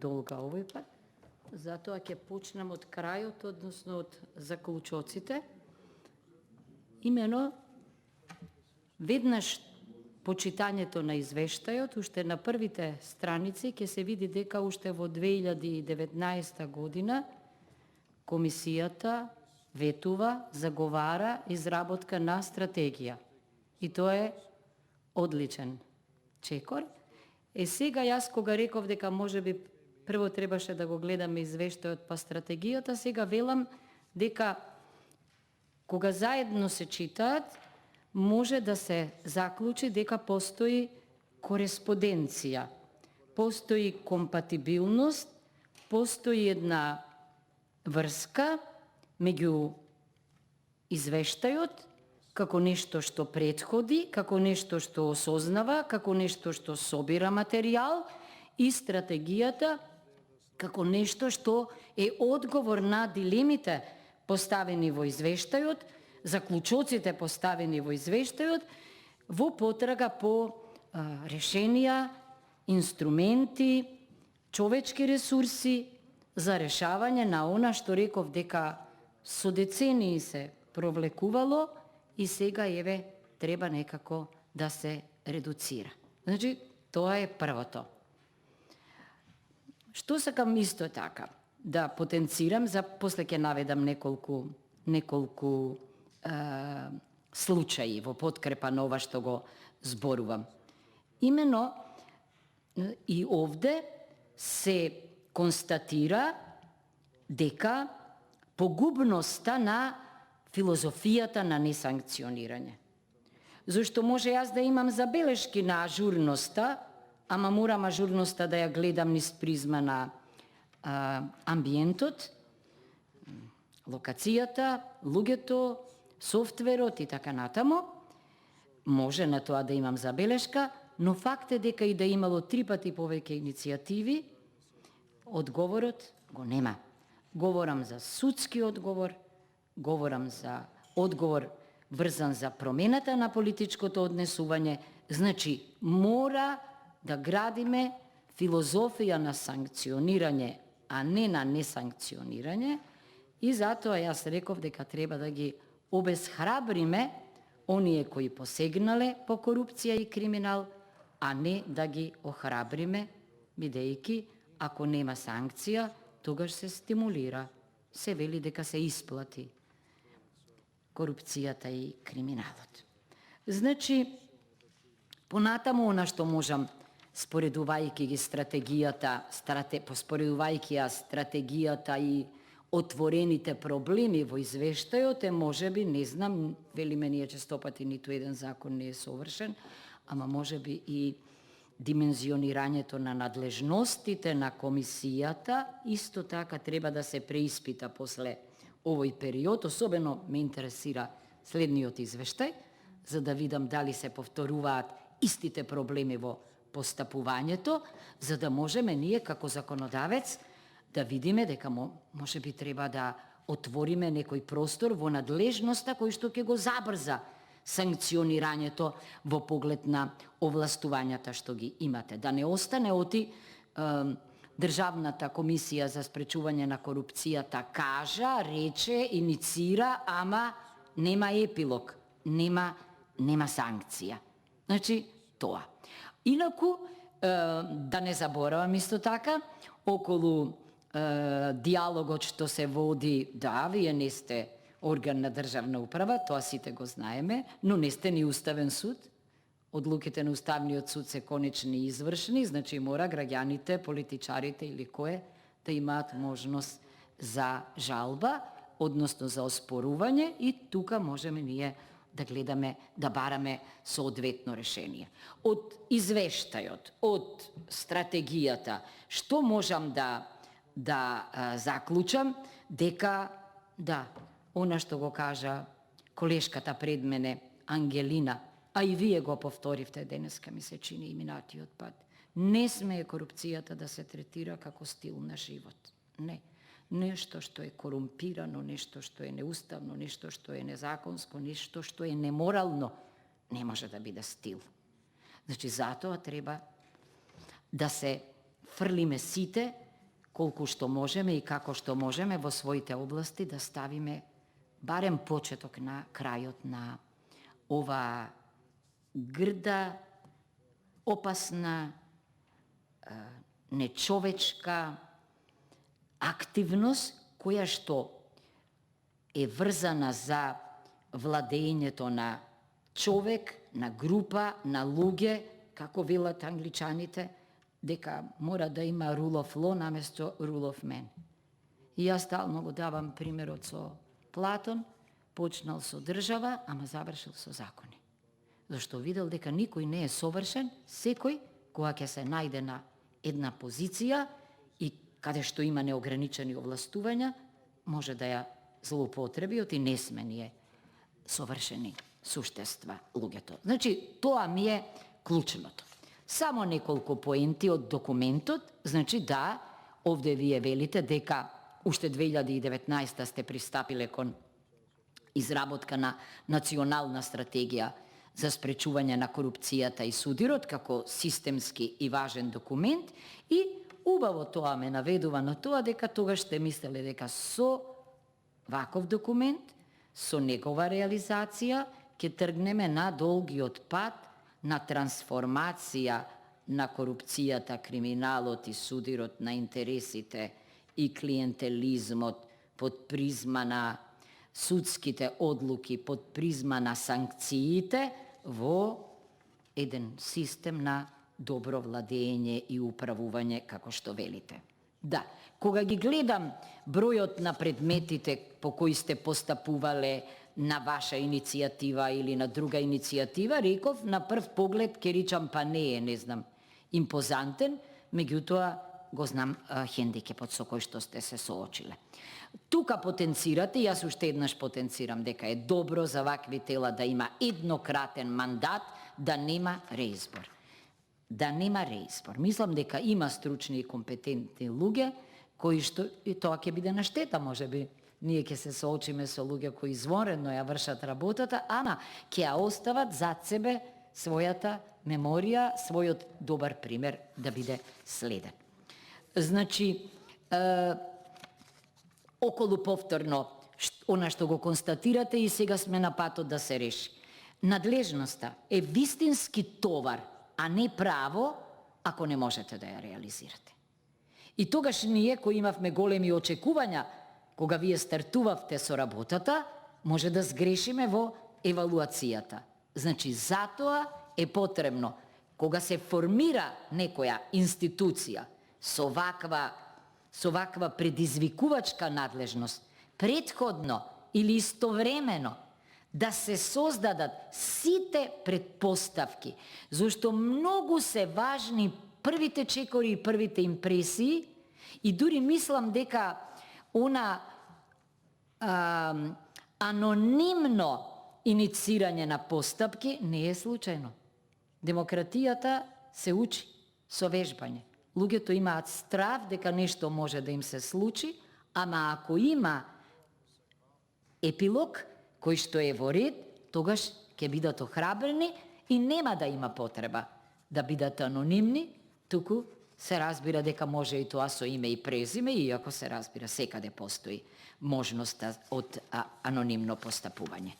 долга овој пат, затоа ќе почнам од крајот, односно од заклучоците. Имено, веднаш по читањето на извештајот, уште на првите страници ќе се види дека уште во 2019 година Комисијата ветува, заговара изработка на стратегија. И тоа е одличен чекор. Сега јас кога реков дека можеби прво требаше да го гледаме извештајот па стратегијата, сега велам дека кога заедно се читаат, може да се заклучи дека постои кореспонденција, постои компатибилност, постои една врска меѓу извештајот како нешто што претходи, како нешто што осознава, како нешто што собира материјал и стратегијата како нешто што е одговор на дилемите поставени во извештајот, заклучоците поставени во извештајот, во потрага по решенија, инструменти, човечки ресурси за решавање на она што реков дека со децении се провлекувало и сега еве треба некако да се редуцира. Значи, тоа е првото. Што сакам исто така да потенцирам, за после ќе наведам неколку случаи во подкрепа на ова што го зборувам. Имено и овде се констатира дека погубноста на филозофијата на несанкционирање. Зошто може јас да имам забелешки на ажурноста, ама морам ажурноста да ја гледам низ призма на амбиентот, локацијата, луѓето, софтверот и така натаму. Може на тоа да имам забелешка, но факт е дека и да имало 3 пати повеќе иницијативи, одговорот го нема. Говорам за судски одговор, говорам за одговор врзан за промената на политичкото однесување, значи мора да градиме филозофија на санкционирање, а не на несанкционирање, и затоа јас реков дека треба да ги обесхрабриме оние кои посегнале по корупција и криминал, а не да ги охрабриме, бидејќи ако нема санкција, тогаш се стимулира, се вели дека се исплати корупцијата и криминалот. Значи, понатаму она што можам, споредувајќи ги споредувајќи ја стратегијата и отворените проблеми во извештајот е можеби, не знам, велиме ние честопати ниту еден закон не е совршен, ама можеби и димензионирањето на надлежностите на комисијата исто така треба да се преиспита после овој период. Особено ме интересира следниот извештај, за да видам дали се повторуваат истите проблеми во постапувањето, за да можеме ние како законодавец да видиме дека можеби треба да отвориме некој простор во надлежноста кој што ќе го забрза санкционирањето во поглед на овластувањата што ги имате. Да не остане оти Државната комисија за спречување на корупцијата кажа, рече, иницира, ама нема епилог, нема санкција. Значи, тоа. Инаку, да не заборавам исто така, околу диалогот што се води, да, вие не сте орган на државна управа, тоа сите го знаеме, но не сте ни уставен суд. Одлуките на Уставниот суд се конечни и извршни, значи мора граѓаните, политичарите или кое да имаат можност за жалба, односно за оспорување, и тука можеме ние да гледаме, да бараме соодветно решение. Од извештајот, од стратегијата, што можам да заклучам, дека да, она што го кажа колешката пред мене, Ангелина, а и вие го повторивте денеска, ми се чини и минатиот пат. Не смее корупцијата да се третира како стил на живот. Не. Нешто што е корумпирано, нешто што е неуставно, нешто што е незаконско, нешто што е неморално, не може да биде стил. Значи, затоа треба да се фрлиме сите колку што можеме и како што можеме во своите области да ставиме барем почеток на крајот на ова грда, опасна, нечовечка активност која што е врзана за владењето на човек, на група, на луѓе, како велат англичаните, дека мора да има rule of law наместо rule of man. И јас стално го давам примерот со Платон, почнал со држава, ама завршил со закони. Зашто видел дека никој не е совршен, секој, кога ќе се најде на една позиција и каде што има неограничени овластувања, може да ја злоупотреби, оти не сме ние совршени суштества луѓето. Значи, тоа ми е клучното. Само неколку поенти од документот, значи да, овде вие велите дека уште 2019 сте пристапиле кон изработка на национална стратегија за спречување на корупцијата и судирот како системски и важен документ и убаво тоа ме наведува на тоа дека тогаш сте мислеле дека со ваков документ, со негова реализација, ќе тргнеме на долгиот пат на трансформација на корупцијата, криминалот и судирот на интересите и клиентелизмот под призма на судските одлуки, под призма на санкциите во еден систем на добро владење и управување, како што велите. Да, кога ги гледам бројот на предметите по кои сте постапувале на ваша иницијатива или на друга иницијатива, реков, на прв поглед ке речам па не е, не знам, импозантен, меѓутоа го знам хендикепот со кој што сте се соочиле. Тука потенцирате, јас уште еднаш потенцирам дека е добро за вакви тела да има еднократен мандат, да нема реизбор. Да нема реизбор. Мислам дека има стручни и компетентни луѓе кои што, и тоа ќе биде на штета, можеби, ние ќе се соочиме со луѓе кои извонредно ја вршат работата, ама ќе ја остават зад себе својата меморија, својот добар пример да биде следен. Значи, околу повторно, она што го констатирате и сега сме на патот да се реши. Надлежноста е вистински товар, а не право, ако не можете да ја реализирате. И тогаш ние, кои имавме големи очекувања, кога вие стартувавте со работата, може да сгрешиме во евалуацијата. Значи, затоа е потребно, кога се формира некоја институција со ваква предизвикувачка надлежност, предходно или истовремено да се создадат сите предпоставки, зашто многу се важни првите чекори и првите импресии и дури мислам дека она анонимно иницирање на постапки не е случајно. Демократијата се учи со вежбање. Луѓето имаат страв дека нешто може да им се случи, ама ако има епилог кој што е во ред, тогаш ќе бидат охрабрени и нема да има потреба да бидат анонимни, туку се разбира дека може и тоа со име и презиме, иако се разбира секаде постои можноста од анонимно постапување.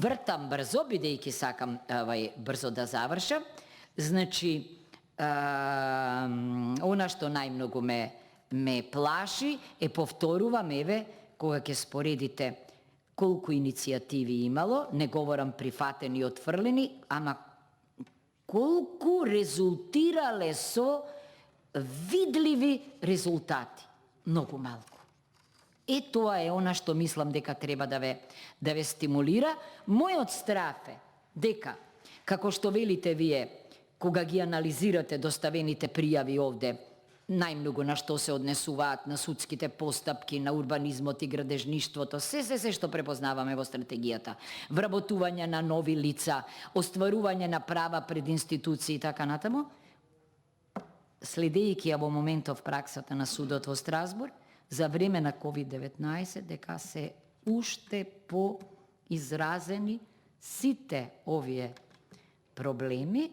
Вртам брзо, бидејќи сакам брзо да завршам. Значи, она што најмногу ме плаши е, повторувам, еве, кога ќе споредите колку иницијативи имало, не говорам прифатени и отфрлени, ама колку резултирале со видливи резултати. Многу малку. Тоа е она што мислам дека треба да ве стимулира. Мојот страф е дека, како што велите вие, кога ги анализирате доставените пријави овде, најмногу на што се однесуваат на судските постапки, на урбанизмот и градежништвото, се што препознаваме во стратегијата, вработување на нови лица, остварување на права пред институции и така натаму, следејќи ја во моментов праксата на судот во Страсбург, за време на COVID-19, дека се уште поизразени сите овие проблеми,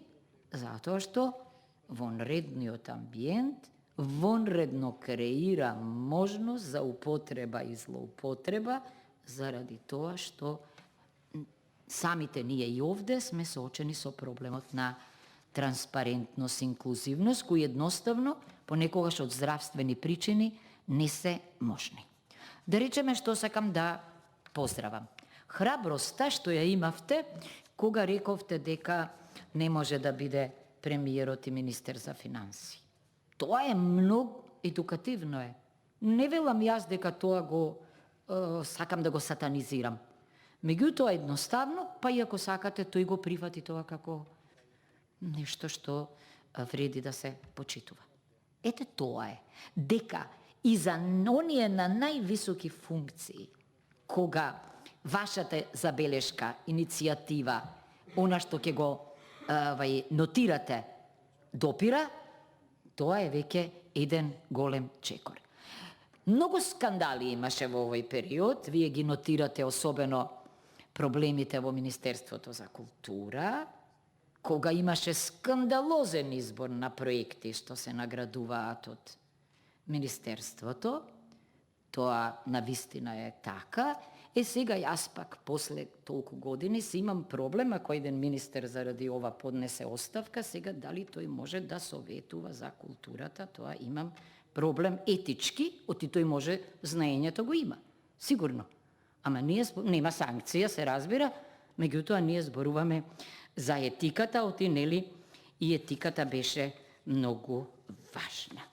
затоа што во нредниот амбиент, вонредно креира можност за употреба и злоупотреба заради тоа што самите ние и овде сме соочени со проблемот на транспарентност, инклузивност, кои едноставно, понекогаш од здравствени причини, не се можни. Да речеме што сакам да поздравам. Храброста што ја имавте, кога рековте дека не може да биде премиерот и министер за финанси. Тоа е многу едукативно е. Не велам јас дека тоа го сакам да го сатанизирам. Меѓутоа едноставно, па и ако сакате, тој го прифати тоа како нешто што вреди да се почитува. Ете тоа е. Дека и за оние на највисоки функции, кога вашата забелешка, иницијатива, она што ќе го нотирате, допира, тоа е веќе еден голем чекор. Многу скандали имаше во овој период, вие ги нотирате особено проблемите во Министерството за култура, кога имаше скандалозен избор на проекти што се наградуваат од Министерството, тоа навистина е така. Сега јас пак после толку години си имам проблем, ако еден министер заради ова поднесе оставка, сега дали тој може да советува за културата, тоа имам проблем етички, оти тој може, знаењето го има, сигурно. Ама ние, нема санкција, се разбира, меѓутоа ние зборуваме за етиката, оти нели и етиката беше многу важна.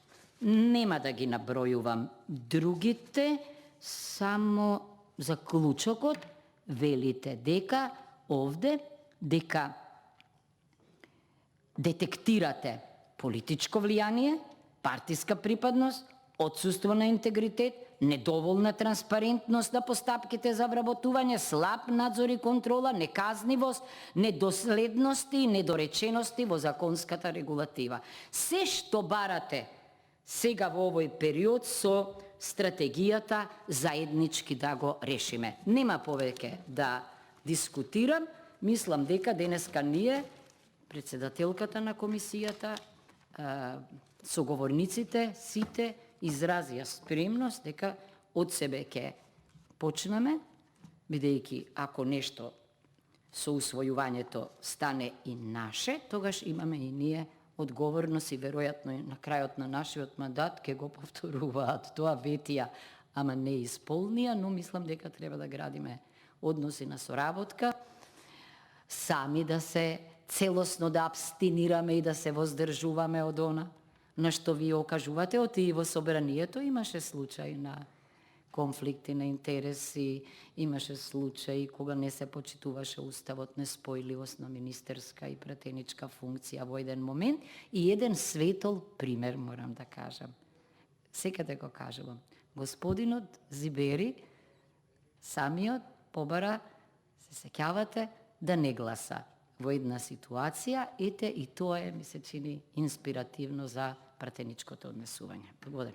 Нема да ги набројувам другите, само заклучокот велите дека овде, дека детектирате политичко влијание, партиска припадност, отсуство на интегритет, недоволна транспарентност на постапките за вработување, слаб надзор и контрола, неказнивост, недоследности и недоречености во законската регулатива. Се што барате сега во овој период со стратегијата заеднички да го решиме. Нема повеќе да дискутирам, мислам дека денеска ние, председателката на комисијата, соговорниците, сите изразија спремност дека од себе ќе почнеме, бидејќи ако нешто со усвојувањето стане и наше, тогаш имаме и ние одговорност и веројатно на крајот на нашиот мандат ќе го повторуваат. Тоа ветија, ама не исполнија, но мислам дека треба да градиме односи на соработка, сами да се целосно да абстинираме и да се воздржуваме од она на што ви окажувате. Оти и во собранието имаше случај на конфликти на интереси, имаше случаи кога не се почитуваше уставот, неспојливост на министерска и пратеничка функција во еден момент и еден светол пример, морам да кажам. Секаде го кажувам. Господинот Зибери самиот побара, се сеќавате, да не гласа во една ситуација, ете и тоа е, ми се чини, инспиративно за пратеничкото однесување. Благодарам.